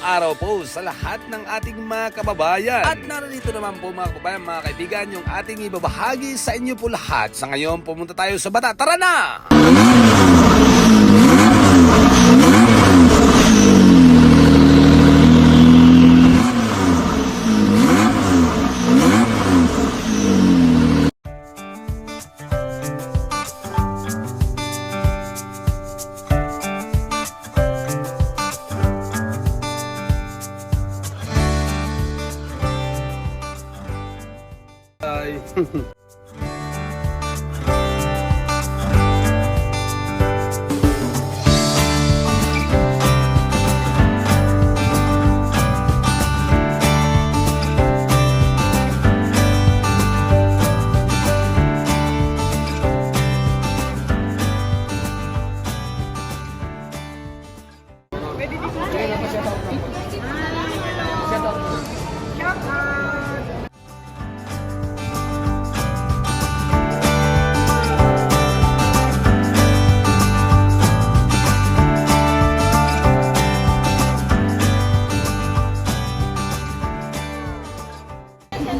araw po sa lahat ng ating mga kababayan. At narito naman po mga kababayan, mga kaibigan, yung ating ibabahagi sa inyo po lahat. Sa ngayon, pumunta tayo sa Bata. Tara na!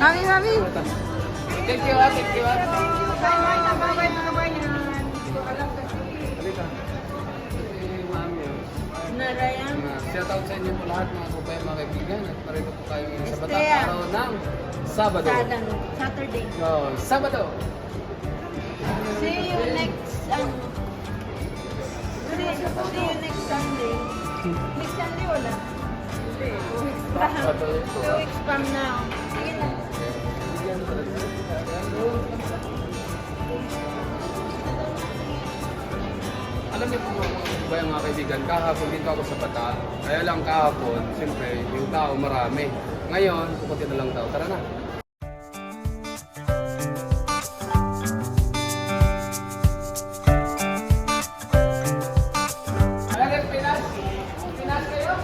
Mami, mami. Thank you. Bye-bye na, bye-bye mga bayan. Narayan. Shout out sa inyo po lahat mga kababayan, mga kaibigan. At parito po tayo ngayon sa Bata, araw ng Sabado. Saturday. Sabado. See you next see you next Sunday. Next Sunday wala? Hindi. 2 weeks from now. Sige na. Alam niyo po mga kababayan, mga kaibigan, kahapon dito ako sa Bata. Kaya lang kahapon, siyempre, yung tao marami. Ngayon, kukunti na lang daw. Tara na. Pinas kayo?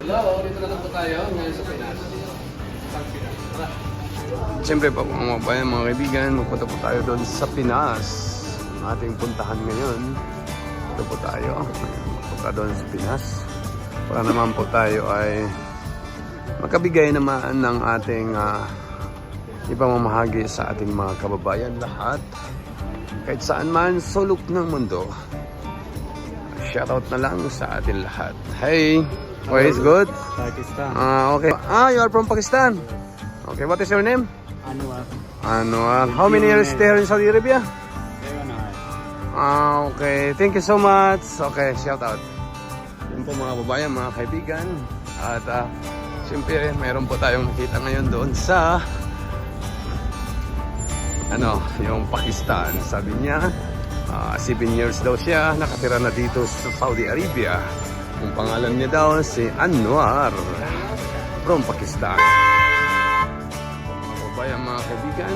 Hello, dito na lang po tayo ngayon sa Pinas. Siyempre po mga kababayan, mga kaibigan, magpunta po tayo doon sa Pinas. Ang ating puntahan ngayon. Ito po tayo. Magpunta doon sa Pinas. Para naman po tayo ay makabigay naman ng ating ipamamahagi sa ating mga kababayan lahat. Kahit saan man, sulok ng mundo. Shoutout na lang sa atin lahat. Hey! Where is good? Pakistan. Okay. You are from Pakistan. Okay, what is your name? Anwar. Anwar. How many years there in Saudi Arabia? 7 Okay. Thank you so much. Okay, shout out. Yun po mga babayan, mga kaibigan. At siyempre, mayroon po tayong nakita ngayon doon sa yung Pakistan. Sabi niya, 7 years daw siya nakatira na dito sa Saudi Arabia. Ang pangalan niya daw si Anwar from Pakistan. Mga kababayan, mga kaibigan,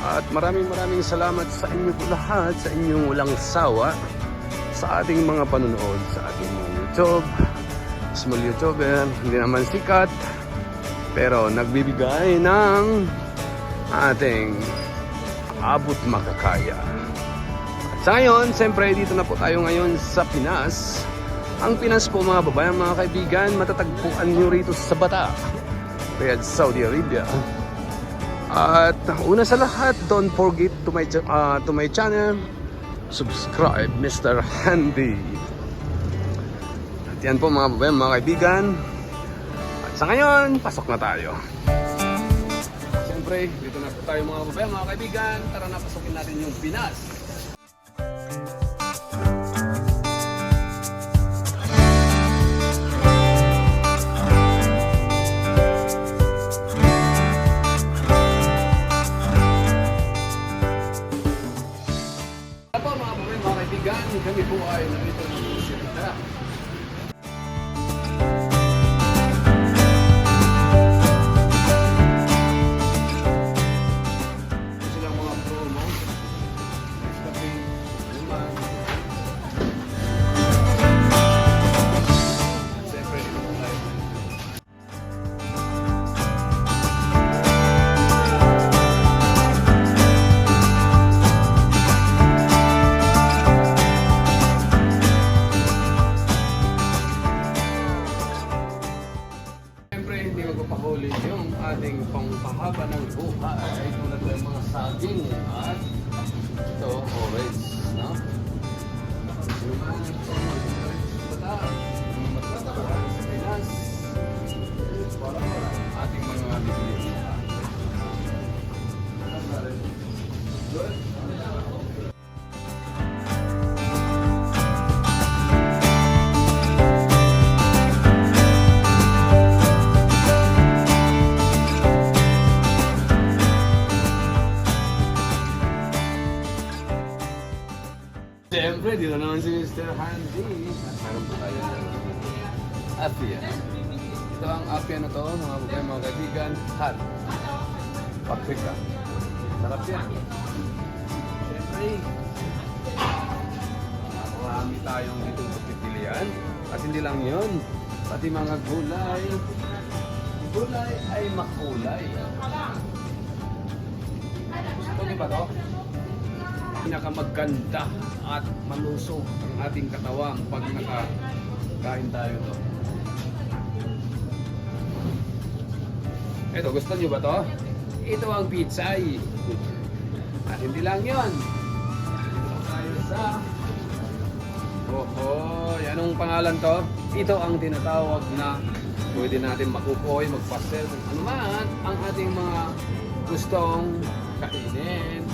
at maraming salamat sa inyo po lahat, sa inyong walang sawa sa ating mga panonood sa ating mga YouTube. Small YouTuber, hindi naman sikat, pero nagbibigay ng ating abot makakaya. At sa ngayon, siyempre dito na po tayo ngayon sa Pinas. Ang Pinas po mga babayan, mga kaibigan, matatagpuan nyo rito sa Bata, Riyadh, Saudi Arabia. At una sa lahat, don't forget to my channel, subscribe, Mr. Handy. At yan po mga babayan, mga kaibigan. At sa ngayon, pasok na tayo. Siyempre, dito na po tayo mga babayan, mga kaibigan. Tara na, pasukin natin yung Pinas. buhay tulad ng mga saging at ito, orange, no? Yung mga bata, sa Pinas, ating mga bibili. Siyempre, dito naman si Mr. Handy. At meron po tayo ng apia. Ito ang apia na to, mga bugay, mga kaibigan. Hot. Paprika. Sarap yan. Siyempre, marami tayong itong pagpipilian. At hindi lang yun, pati mga gulay. Gulay ay makulay. Gusto niyo ba to? Pinakamaganda at malusog ang ating katawan pag nakakain tayo to. Ito, gusto niyo ba to? Ito ang pitsay. At hindi lang yun. Ito tayo sa... anong pangalan to? Ito ang tinatawag na pwede natin makukoy, magpastel, kung ano man ang ating mga gustong kainin.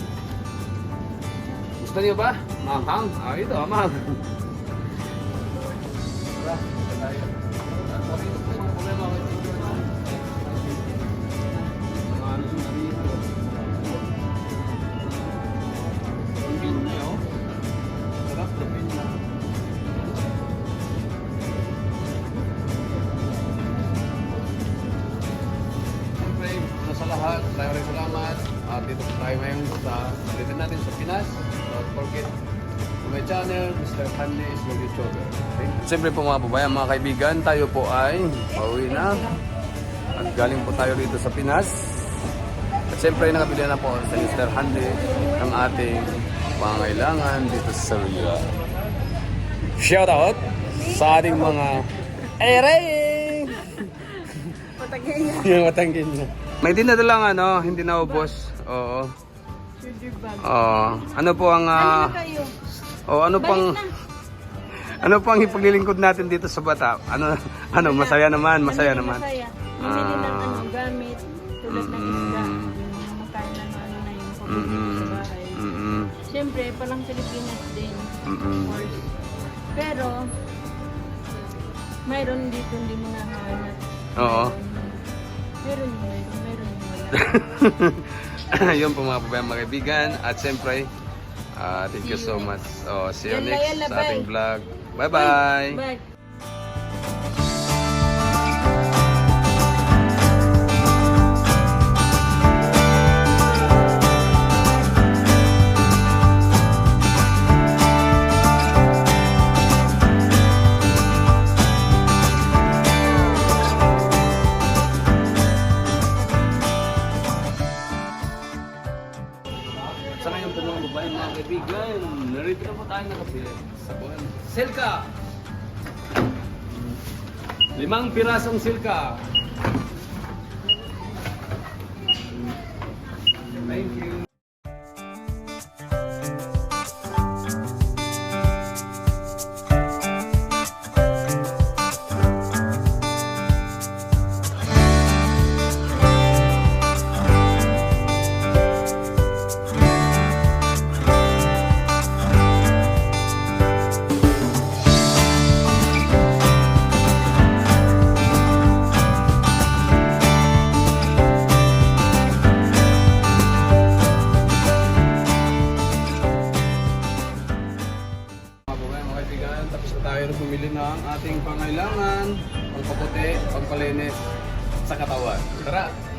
Gusto niyo ba? Manghang? Ito, manghang. Tara, ito tayo. Sorry, ito po mga problema. Mga ano na dito. Ang pinya, oh. Sarap na pinya. Siyempre, una sa lahat, maraming salamat. At dito po tayo ngayon sa ulitin natin sa Pinas. Don't forget to my channel, Mr. Handy's Vlog YouTuber. Okay? Siyempre po mga babayan, mga kaibigan, tayo po ay pauwi na. At galing po tayo dito sa Pinas. At siyempre nakabili na po sa Mr. Handy ng ating pangailangan dito sa Rio. Shout out sa ating mga Eray! Yung matangkin niya. May dinadalang ano, hindi na ubos. Oo. Sugar bag. Ano po ang Ano kayo? ano pang Balik na. ano pang ipaglilingkod natin dito sa bata? Ano masaya naman, masaya naman. Masaya. Bumili ng ano, gamit. Tulad ng isda. Yung makain ng ano na yung pagkakas sa bahay. Siyempre, parang Pilipinas din. Of course. Pero, mayroon dito hindi mo nahanap. Oo. Meron, wala. Yun po mga pabayang mga kaibigan. At siyempre, thank you so much. See you next sa ating vlog. Bye-bye! Bye. Sa ngayon po mga babae, mga kaibigan, narito na po tayo nakapili sa buwan. Silka! 5 pirasong silka. Thank you. Tapos na tayo bumili ng ating pangailangan, pangpaputi, pampalinis sa katawan. Tara!